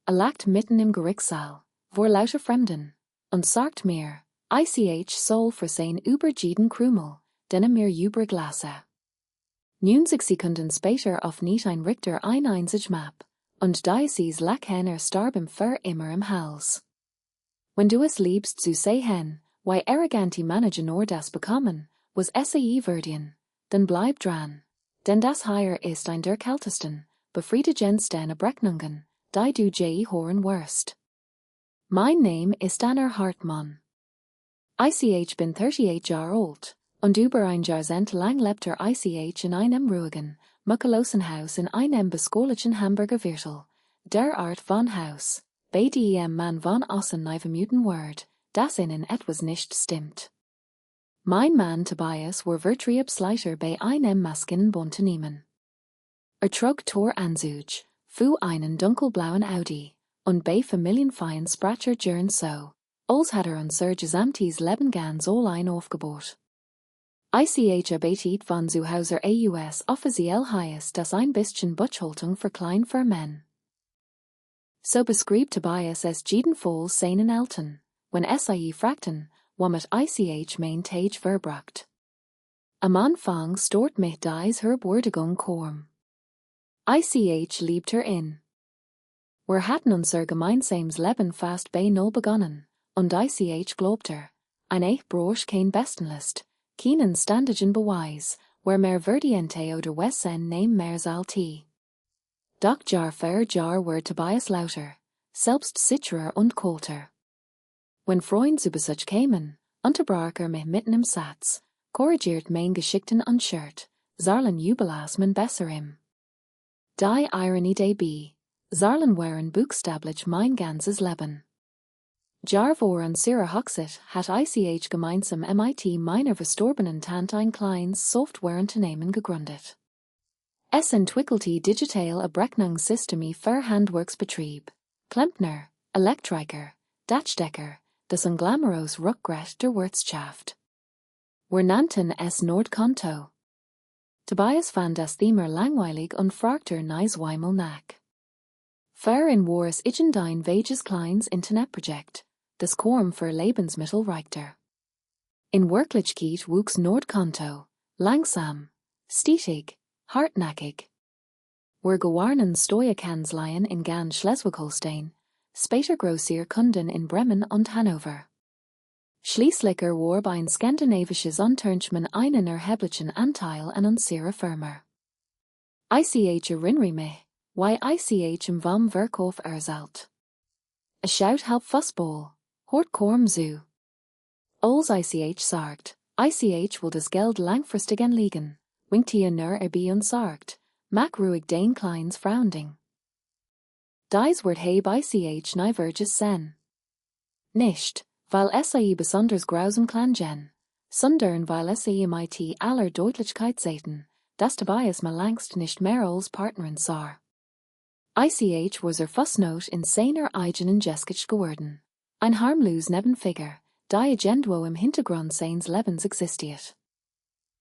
lacht mitten im Gerichtssaal, vor lauter Fremden, und sagt mir, ich soll für sein über jeden Krümel, den mir übrig lasse. 90 Sekunden später auf nicht ein Richter ein einzig Map, und Diocese lachen starben für immer im Hals. Wenn du es liebst zu sehen, wie arroganti Manager nur das bekommen, was SAE verdien, dann bleib dran, denn das hier ist ein der kältesten, befriedigendsten Abrechnungen, die du je hören wirst. Mein Name ist Anna Hartmann. Ich bin 38 Jahre alt, und über ein Jahrzehnt lang lebt ich in einem ruhigen, muckelosen Haus in einem beschaulichen Hamburger Viertel, der Art von Haus, bei dem man von außen nicht vermuten wird, dass innen etwas nicht stimmt. Mein Mann Tobias war Vertriebsleiter bei einem Maskenunternehmen. Trug Anzug, fuhr einen dunkelblauen Audi, und bei familienfeien Spracher Jern so, als hat unser gesamtes Leben ganz allein aufgebaut. Ich arbeitet von zu Hause aus offiziell heißt das ein bisschen Buchhaltung für Kleinfirmen. So beschrieb Tobias es jedenfalls seinen Eltern, wenn sie fragten, womit ich mein Tage verbracht. Am Anfang stort mich dies Herbeurdigung kaum. Ich liebt in. Wir hatten unser gemeinsames Leben fast bei null begonnen, und ich glaubte, ein ich brosch kein Bestenlist, keinen standardigen Beweis, wer mehr verdiente oder wessen nehm mehr zalti. Doch Jahr für Jahr war Tobias lauter, selbst sicherer und kalter. Wenn Freunde über sich kämen, unterbrach mich mitten im Satz, korrigiert mein geschickten Unschirt, zarlen jubilas mein besserem. Die Ironie dabei, zarlen waren buchstäblich mein ganzes Leben. Jahr vor unserer Hochzeit hat ich gemeinsam mit meiner verstorbenen Tante ein kleines Softwareunternehmen gegründet. Es entwickelte digital Abrechnungssysteme für Handwerksbetrieb, Klempner, Elektriker, Dachdecker, das unglamourös Rückgrat der Wirtschaft. Wir nannten es Nordkonto. Tobias fand das Thema langweilig und fragte nach zweimal nach. Für in war es ein wages kleines Internetprojekt, das kaum für Lebensmittel reichte. In Wirklichkeit wuchs Nordkonto, langsam, stetig, hartnäckig. Wir gewarnen Steuerkanzleien in ganz Schleswig-Holstein, später großer Kunden in Bremen und Hannover. Schließlich erwarb ein skandinavisches Unternehmen einen erheblichen Anteil an unserer Firma. Ich erinnere mich, wie ich im vom Verkauf erzählt. Es schaut halb Fußball, hort kaum zu. Als ich sagt, ich will das Geld langfristig anlegen, winkt nur und sagt, mach ruhig dein kleines Frauending. Dies wird heb ich neiverges sen. Nicht, weil besonders grausam klangen, sondern weil mit aller Deutlichkeit sehen, dass Tobias mal längst nicht mehr als Partnerin sah. Ich war Fußnote in seiner eigenen Jeskich geworden, ein harmlos Nebenfigur, die agendwo im Hintergrund seines Lebens existiert.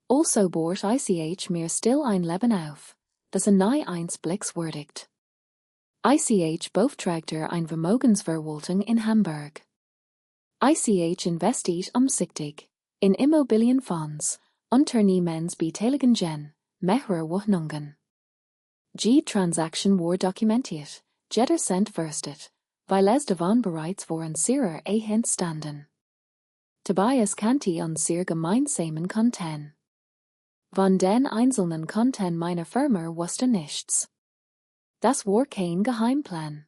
Also bot ich mir still ein Leben auf, das nahe eins Blicks würdigt. Ich beauftragte ein Vermögensverwaltung in Hamburg. Ich investiert umsichtig in Immobilienfonds, Unternehmensbeteiligung, mehrere Wohnungen. Die Transaction war dokumentiert, jeder Cent verstet, weil es davon bereits vor unserer Ehe standen. Tobias kannte unser gemeinsamen Konten. Von den einzelnen Konten meiner Firma wusste nichts. Das war kein Geheimplan.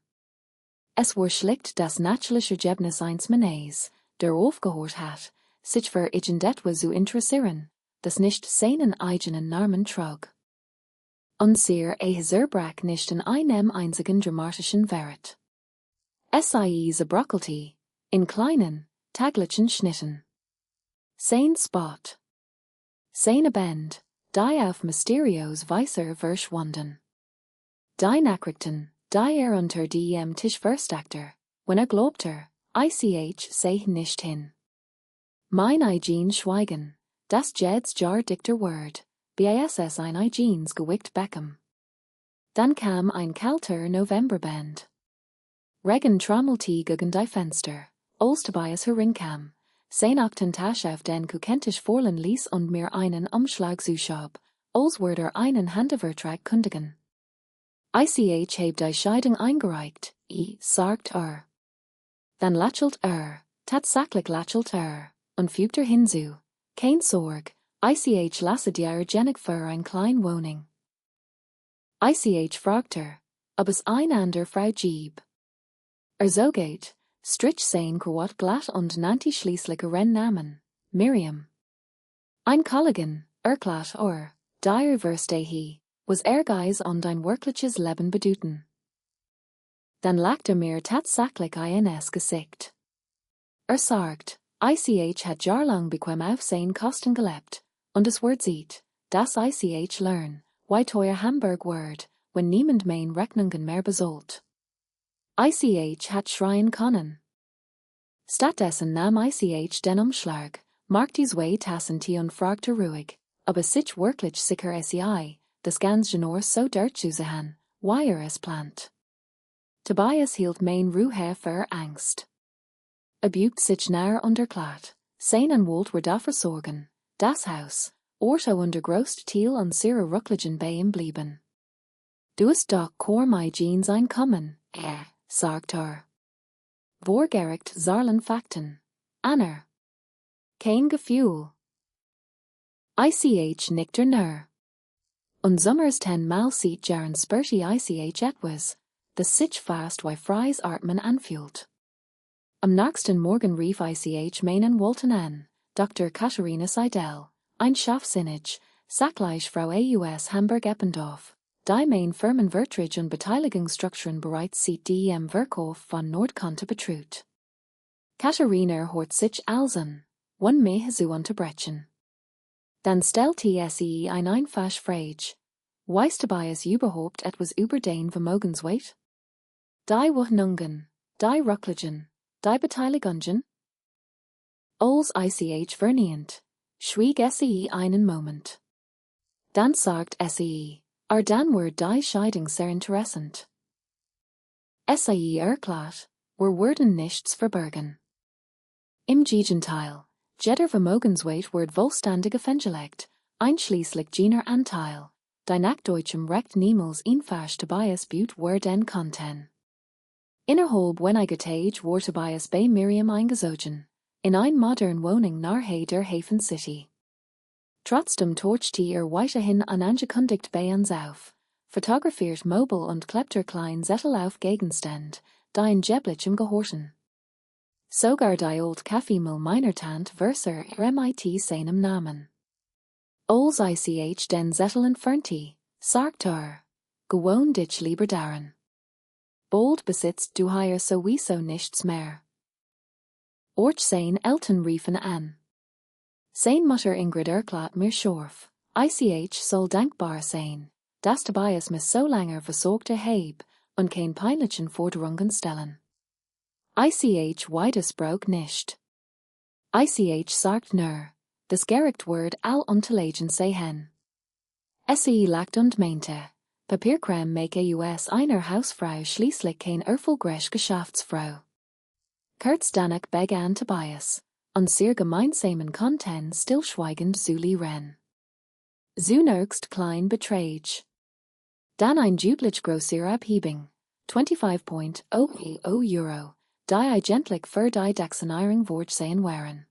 Es war schlicht das natürliche Ergebnis eines Mannes, der aufgehört hat, sich für irgendetwas zu interessieren, das nicht seinen eigenen Namen trug. Unser Ehe zerbrach nicht in einem einzigen dramatischen Wert. Es zerbröckelte, in kleinen, täglichen Schnitten. Sein Spot. Seine Band, die auf mysteriös Weißer verschwanden. Die Nachrichten, die unter dem Tisch versteckte, wenn glaubte, ich sei nicht hin. Mein eigen Schweigen, das jetzt jar dichter Word, bis ein eigenes gewickt Beckham. Dann kam ein kalter Novemberband. Regan trammel T guggen die Fenster, Ols Tobias herinkam, sein Akten Tasch auf den kukentisch vorlen ließ und mir einen Umschlag zuschab, Ols wurde einen Handevertrag kundigen. Ich heb die Scheidung eingereicht, sagt Dann lächelt tatsächlich lächelt und fügt hinzu, kein Sorg, ich lasse dir genig für ein klein Wohnung. Ich fragt ob es ein ander Frau gib. So geht, strich sein Quat glatt und nannte schließlich ihren Namen, Miriam. Ein Collegan, glatt die verste he, was Geis und ein wirkliches Leben bedeuten. Dann lagte mir tatsächlich ins Gesicht. Sagt, ich hat jahrelang bequem auf sein Kosten gelebt, und es wird sieht, dass ich lern, wie teuer Hamburg wird, wenn niemand mein Rechnungen mehr bezahlt. Ich hat schreien können. Stattdessen nahm ich den Umschlag, markte zwei Tassen Tee und fragte ruhig, ob es sich wirklich sicher sei, das ganz Genre so dort zu sehen, wie es plant. Tobias hielt mein Ruhe für Angst. Bugt sich nahe unterklat, sein und Walt were dafür sorgen, das Haus, orto unter grost Thiel und sire Ruckligen bei ihm blieben. Du hast doch kor my Jeans einkommen, sagt Vorgericht zarlen Fakten, Anner. Kein Gefühl. Ich nickte nur. Und sommers 10 Mal sieht jaren spurti ich etwas, das sich fast wie fries Artman anfühlt. Am nächsten Morgen rief ich meinen Walton an, Dr. Katharina Seidel, ein Scharfsinnig, Sackleich Frau AUS Hamburg-Eppendorf, die mein Firmenvertrag und Beteiligungsstrukturen bereits sieht die im Verkauf von Nordkante betrüht. Katharina hört sich als an, one me zu unterbrechen. Dann stellte sie ein einfache Frage, weißt Tobias überhaupt etwas über den Vermögenswert? Die Wohnungen, die Ruckligen, die Beteiligungen? Als ich vernehmend, schwieg sie einen Moment. Dann sagt sie, dann wird die Scheidung sehr interessant. Sie erklärt, wir werden nichts verbergen. Im Gegenteil, jeder Vermögenswert wird vollständig festgelegt, einschließlich jener Anteil, die nach deutschem Recht niemals einfach Tobias Butte werden konnten. Innerhalb weniger Tage wurde Tobias bei Miriam eingezogen, in ein modern Wohnung nahe der Hafen City. Trotzdem torchte weiterhin unangekündigt bei uns auf, fotografiert mobil und klebt klein Zettel auf Gegenstand, die in geblichem Gehorchen. Sogar die old Kaffeemill meiner Tante verser mit seinem Namen. Als ich den Zettel entfernte, sagt gewohn dich lieber daran. Bald besitzt du hier sowieso nichts mehr. Sein Eltern riefen an. Sein Mutter Ingrid erklärt mir scharf, ich soll dankbar sein, dass Tobias mich so lange versorgt und kein peinlichen Forderungen stellen. Weides braucht nicht. Sagt nur, das Gericht wird all unterlegen sehen. Lacht und meinte, Papierkram make einer Hausfrau schließlich kein erfolgreich Geschäftsfrau. Kurz danach begann Tobias, und sehr gemeinsamen Content stillschweigend zu lehren. Zunächst klein Betrayal. Dann ein jublich grosser Abhebung, 25.00 €, die eigentlich für die Dexanierung vorgesehen waren.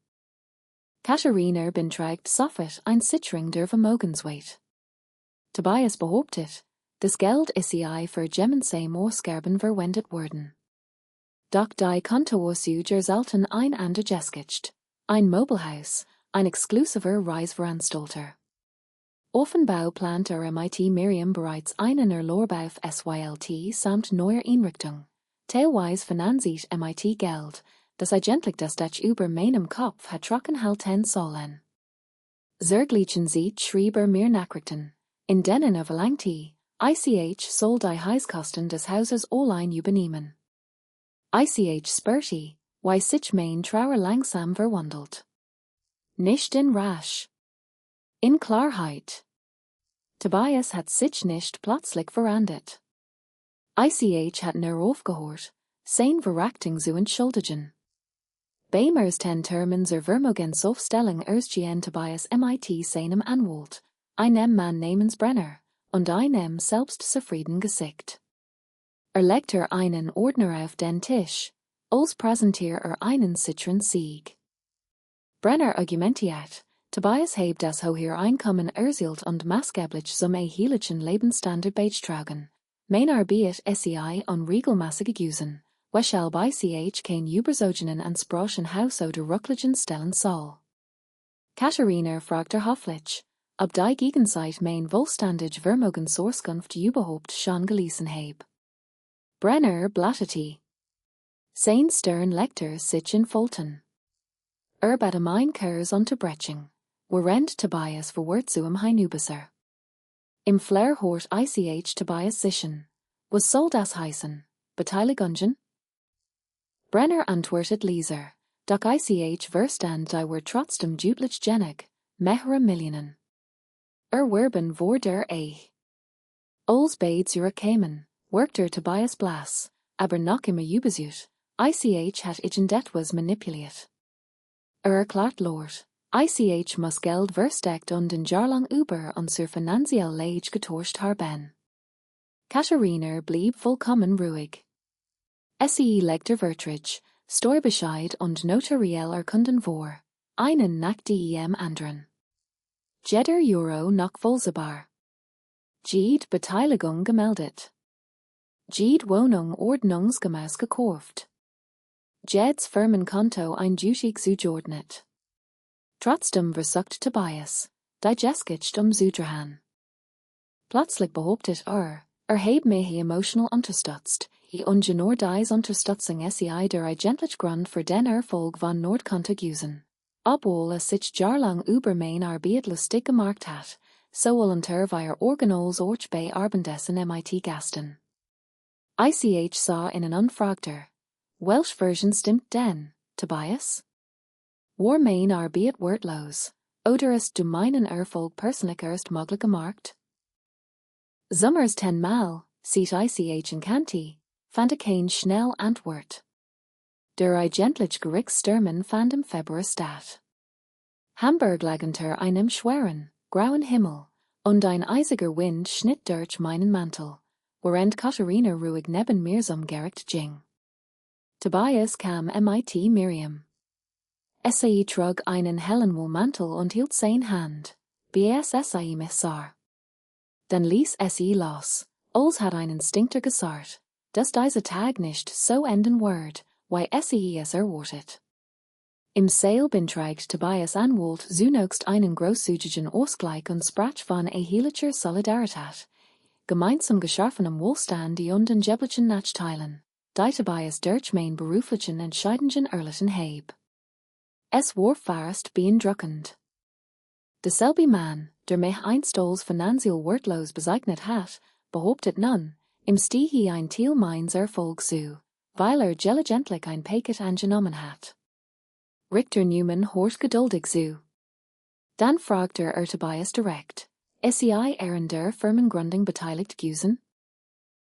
Katharina beantragt sofort ein Sicherung der Vermögenswert. Tobias behauptet, das Geld sei für gemeinsame Ausgaben verwendet worden. Doch die Kontoauszüge sollten einander gesketcht, ein Mobilhaus, ein exklusiver Reisveranstalter. Offenbau plant MIT Miriam bereits einen Urlaub auf SYLT samt neuer Einrichtung. Teilweise finanziert MIT Geld, das eigentlich das Dach über meinem Kopf hat trocken halten sollen. Zerglichen sieht schrieb mir Nachrichten, in denen verlangte, ich soll die Heiskosten des Hauses allein übernehmen. Ich spürte, wie sich mein Trauer langsam verwandelt. Nicht in rasch. In Klarheit. Tobias hat sich nicht plötzlich verändert. Ich hat nur aufgehört, Sein verachting zu entschuldigen. Beimers 10 Termins vermogen Aufstellung erstgehen Tobias mit seinem Anwalt, einem Mann namens Brenner, und einem selbstzufrieden Gesicht. Legt einen Ordner auf den Tisch, als präsentiert einen Citron Sieg. Brenner argumentiert, Tobias heb das hoher Einkommen erzielt und maßgeblich zum erheblichen Lebensstandard beitragen, mein Arbeit sei unregelmäßig gewesen, weshalb bei ch kein überzogenen Ansprachen Haus oder Ruckligen stellen soll. Katharina fragt hoffentlich, ob die Gegenzeit mein wohlstandig Vermogen Sourcekunft überhaupt schon gelesen heb. Brenner blattete. Sein Stern Lecter sich in Fulton. Bei mein Kurs unterbreching, warend Tobias verwort zu Hinübesser. Im Flair hort ich Tobias sichen, was soll das heißen, Beteiligungen? Brenner antwortet Leser, doch ich verstand die were trotzdem deutlich genig, mehrere Millionen. Werben vor der Als beide zurückkamen, workte Tobias Blass, aber noch immer übersucht, ich hat etwas manipuliert. Erklärt Lord, ich muss Geld versteckt und in Jahrlang über unser finanziell Lage getauscht haben. Katharina blieb vollkommen ruhig. Legte Vertrag, Steuerbescheid und notariell Erkunden vor, einen nach dem anderen. Jeder Euro nachvollziehbar. Jede Beteiligung gemeldet. Jede Wohnung ordnungsgemäß gekauft. Jedes Firmenkonto eindeutig zugeordnet. Trotzdem versucht Tobias, digesticht zuzutragen. Plötzlich behauptet heb mich emotional unterstützt, und nur dies Unterstützung sei der eigentliche Grund für den Erfolg von Nordkante gewesen. Obwohl es sich jahrelang über mein Arbeit lustig gemacht hat, sowohl unter wir Organals auch bei Arbeitessen MIT Gasten. Ich sah in einen Unfragter. Welch Version stimmt denn, Tobias? War mein Arbeit wortlos, oder ist du meinen Erfolg persönlich erst möglich gemacht? Summers 10 Mal, sieht ich in Kanti, fand kein schnell Antwort. Der eigentliche Gerichtsstermin fand im Februar statt. Hamburg lag unter einem schweren, grauen Himmel, und ein eisiger Wind schnitt durch meinen Mantel, während Katharina ruhig neben mir zum Gericht ging. Tobias kam mit Miriam. Sie trug einen hellen Wollmantel und hielt seine Hand, bis mich sah. Dann ließ los, als hat ein Instinkter gesagt, dass dieser Tag nicht so enden wird, wie es erwartet. Im Saal beantragt Tobias Anwalt zunächst einen großzügigen Ausgleich und sprach von erheblicher Solidarität, gemeinsam geschaffenem Wohlstand und angeblichen Nachteilen, die Tobias durch mein beruflichen Entscheidungen erlitten heb. Es war fast beeindruckend. Derselbe Mann, der mich einst als finanziell wortlos bezeichnet hat, behauptet nun, im Stiehe ein Teil meines Erfolgs zu, weil diligentlich ein Paket angenommen hat. Richter Newman hort geduldig zu. Dann fragt Tobias direkt, sei in der Firmengründung beteiligt gewesen?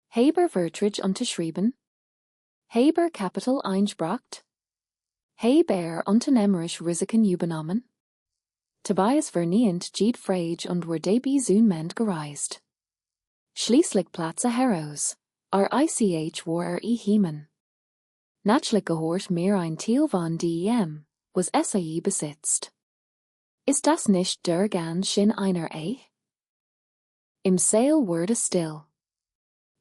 Haber Vertrag unterschrieben? Haber Kapital eingebracht? Haber unternehmerisch Risiken übernommen? Tobias verniehend jede Frage und wurde dabei zunehmend gereist. Schließlich platze heraus, ich war Hemen. Natürlich gehört mir ein Teil von dem, was sie besitzt. Ist das nicht der ganz schön einer Im Saal wurde still.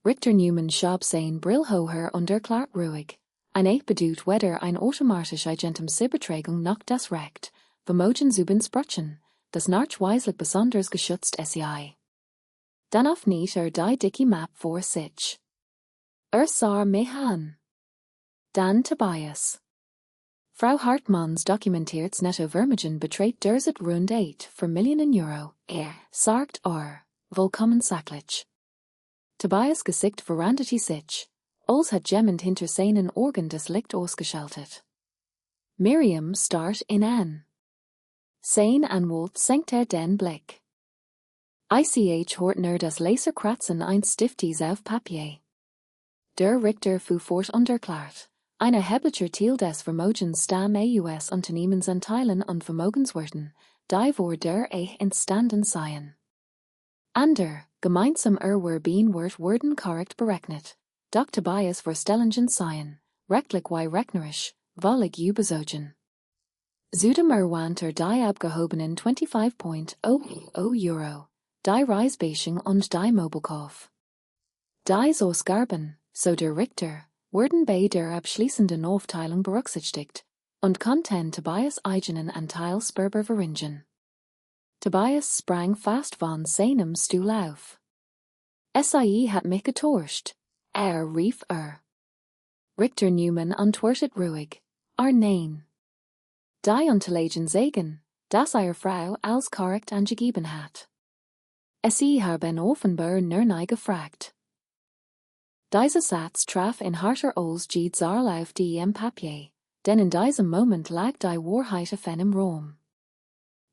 Richter Newman schob sein Brill hoher und erklärt ruhig, ein bedeutet weder ein automatisch agentem Übertragung noch das Recht, Vermogen zu besprechen, das nachweislich besonders geschützt sei. Dann öffnet die dicke Map vor sich. Sah mich an. Dann Tobias. Frau Hartmanns dokumentierts Nettovermogen beträgt derzeit rund 8 für Millionen Euro, sagt willkommen sachlich. Tobias Gesicht veranderte sich, als hat jemand hinter seinen Organ das Licht ausgeschaltet. Miriam starrt ihn an. Sein Anwalt senkt den Blick. Ich hört nur das Laserkratzen eines Stiftes auf Papier. Der Richter fu fort unterklart. Eine Hebelcher Thiel des Vermogens stam aus Unternehmensanteilen und Vermogenswerten, die vor der entstanden seien. Ander, gemeinsam being worden korrekt berechnet, doch Tobias vorstellungen seien, rechtlich wie rechnerisch, völlig überzogen. Zudem want die abgehobenen 25,00 Euro, die Reisbechung und die Mobilkauf. Die so Skarben, so der Richter, wurden bei der abschließenden Aufteilung berücksichtigt und konnten Tobias eigenen Anteil spürbar verringern. Tobias sprang fast von seinem Stuhl auf. Sie hat mich getäuscht, rief Richter Newman antwortet ruhig, nein. Die Unterlagen sagen, dass Frau als korrekt angegeben hat. Sie haben offenbar nur gefragt. Dieser Satz traf in harter Zahl auf die Papier, denn in diesem Moment lag die Wahrheit auf einem Raum.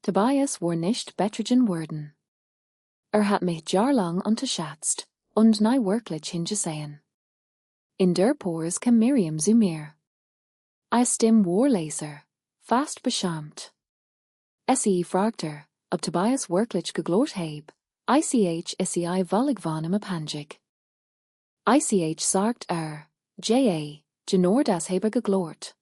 Tobias war nicht betrogen worden. Hat mich jahrelang unterschätzt und nie wirklich hingesehen. In der Pause kam Miriam zu mir. Stim Warleser, fast beschämt. Sie fragte, ob Tobias wirklich geglaubt habe, sei völlig von ihm abhängig. Sagt Genor das habe geglaubt.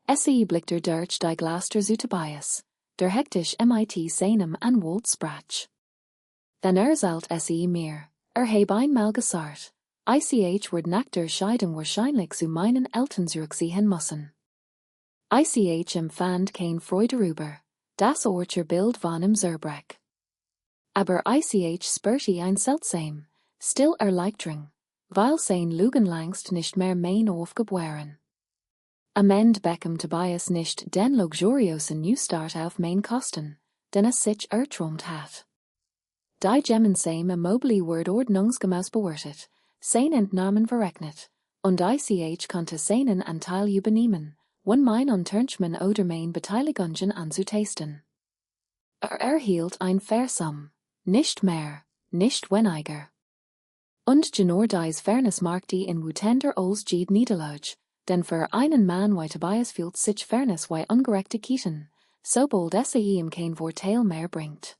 Blickte durch die Gleister zu Tobias, der hektisch mit seinem Anwalt sprach. Dann zahlt mir, habe einmal gesagt, wird nach der Scheidung wahrscheinlich zu meinen Eltern zurückziehen müssen. Empfand kein Freude darüber, das Bild von ihm zerbrach. Aber spürte ein seltsam, still Erleichterung, weil sein Lügen längst nicht mehr mein aufgeboren. Am Ende bekam Tobias nicht den luxuriosen Neustart auf mein Kosten, den sich erträumt hat. Die gemeinsame Mobili word ordnungsgemäß bewertet, sein Entnahmen verrechnet, und konnte seinen Anteil übernehmen, mein Unternehmens oder mein Beteiligungen anzutasten. Erhielt ein Versum, nicht mehr, nicht weniger. Und Genor dies Fairness markte in wutender Olsjed Niederlage, denn für einen Mann wie Tobias fühlt sich Fairness wie ungerechte Kieten, sobald ihm kein Vorteil mehr bringt.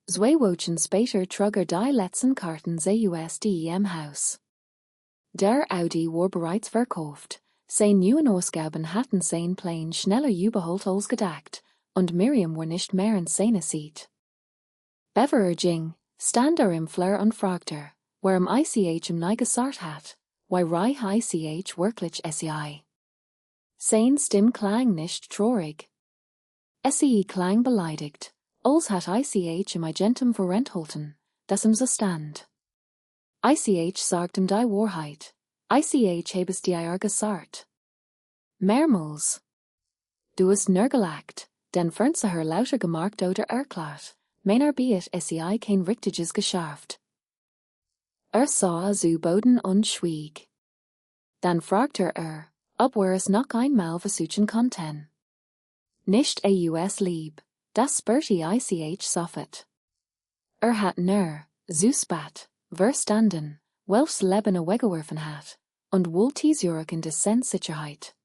2 Wochen später trug die letzten Karten im Haus. Der Audi war bereits verkauft, seine neuen Ausgaben hatten seinen Plan schneller überholt als gedacht, und Miriam war nicht mehr in seiner Seat. Bever ging, stand im Flur und fragte, warum ihm nie gesagt hat, wie reich wirklich sei. Sein Stimme klang nicht traurig. Klang beleidigt, als hat im Agentum verenthalten, das so stand. Sagt die Wahrheit. Habes dir gesagt. Mehrmals. Du hast nur gelacht, denn fernseher lauter gemarkt oder erklärt, meiner biet sei kein richtiges Geschäft. Sah zu Boden und schwieg. Dann fragte ob es noch einmal versuchen konnten. Nicht aus lieb, das spürte sofort. Hat nur, zu spät, verstanden, welches Leben weggeworfen hat, und wollte zurück in die Sicherheit.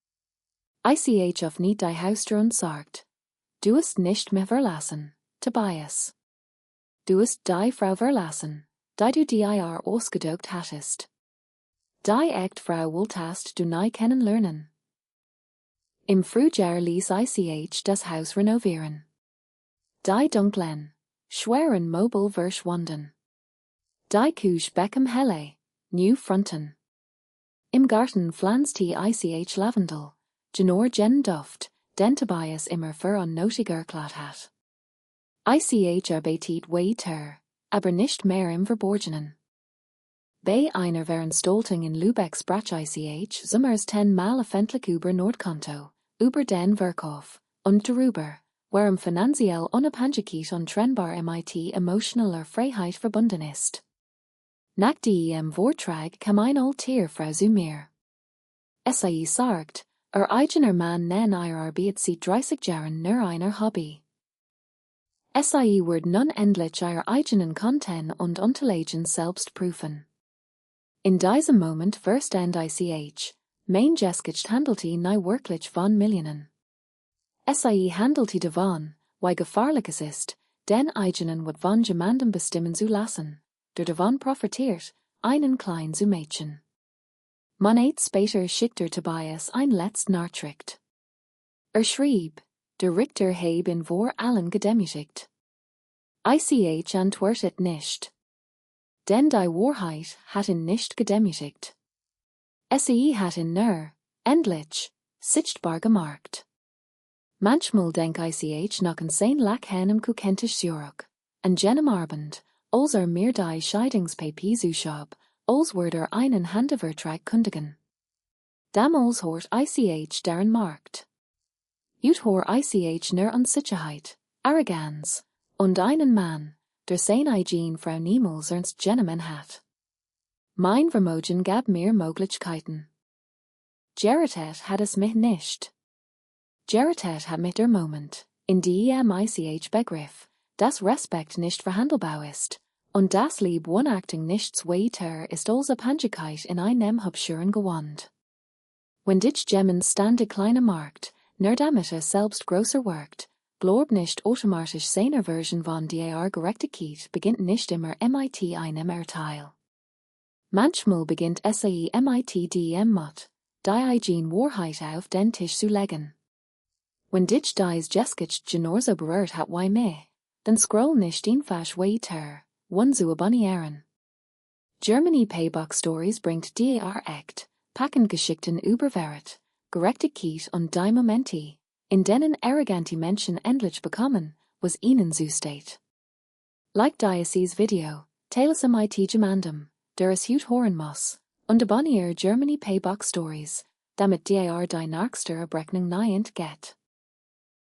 Auf nicht die Haustür und sagt, du hast nicht mehr verlassen, Tobias. Du hast die Frau verlassen, die du dir ausgesucht hattest. Die echte Frau wolltest du nie kennenlernen. Im Frühjahr ließ das Haus renovieren. Die dunklen, schweren Möbel verschwanden. Die Küche bekam helle, new Fronten. Im Garten pflanzte Lavendel, Genor Duft, den Tobias immer für unnötig erklärt hat. Arbeitet weiter, aber nicht mehr im Verborgenen. Bei einer Veranstaltung in Lübeck sprach Summers 10-mal öffentlich über Nordkonto, über den Verkauf, und darüber, warum finanziell Unabhängigkeit untrennbar mit emotionaler Freiheit verbunden ist. Nach dem Vortrag kam ein alter Frau zu mir. Sagt, eigener Mann nen Arbeit seit 30 Jahren nur einer Hobby. Wird nun endlich eigenen Content und Unterlagen selbst prüfen. In diesem Moment first end ich, mein Jeskich handelti nie wirklich von Millionen. Sie handelti davon, wie gevaarlijk es ist, den eigenen wat von jemandem bestimmen zu lassen, der davon profitiert, einen klein zu Mädchen. Man eet später schickter Tobias ein letzt Nachricht. Schrieb, der Richter heb in vor allen gedemütigt. Ich antwortet nicht. Denn die Wahrheit hat ihn nicht gedemütigt. Sie hat ihn nur, endlich, sichtbar gemacht. Manchmal denk ich noch an sein Lackhenem kukentisch zurück, an jenem Abend, als mir die Scheidungspapier zuschab, als würde einen Handelvertrag kündigen. Damals hort ich deren Markt. Ut hor ich nur an Sicherheit, Arroganz, und einen Mann, der sein eigen Frau niemals ernst genommen hat. Mein Vermogen gab mir Möglichkeiten. Gerrit hat es mich nicht. Gerrit hat mich der Moment, in dem ich begriff, dass Respekt nicht verhandelbar ist, und das Lieb One-Acting nichts weiter ist als Abhängigkeit in einem Hübscheren Gewand. Wenn dich Gemmen stand der kleine Markt, nur damit selbst größer wirkt, blob nicht automatisch seiner Version von der Gerechtigkeit beginnt nicht immer mit einem Urteil. Manchmal beginnt mit dem Mut, die eigen Wahrheit auf den Tisch zu legen. Wenn dich dies Jeskich genauso berührt hat wie mich, dann scroll nicht einfach weiter, one zu abonnieren. Germany Payback Stories bringt dir echt, packend Geschichten über Wert, Gerechtigkeit und die Momente, in denen arrogante Menschen endlich bekommen, was ihnen zusteht. Like dieses Video, teile es mit jemandem, der es hut hören muss, und abonniere Germany Payback Stories, damit dir die nächste Abrechnung nicht entgeht.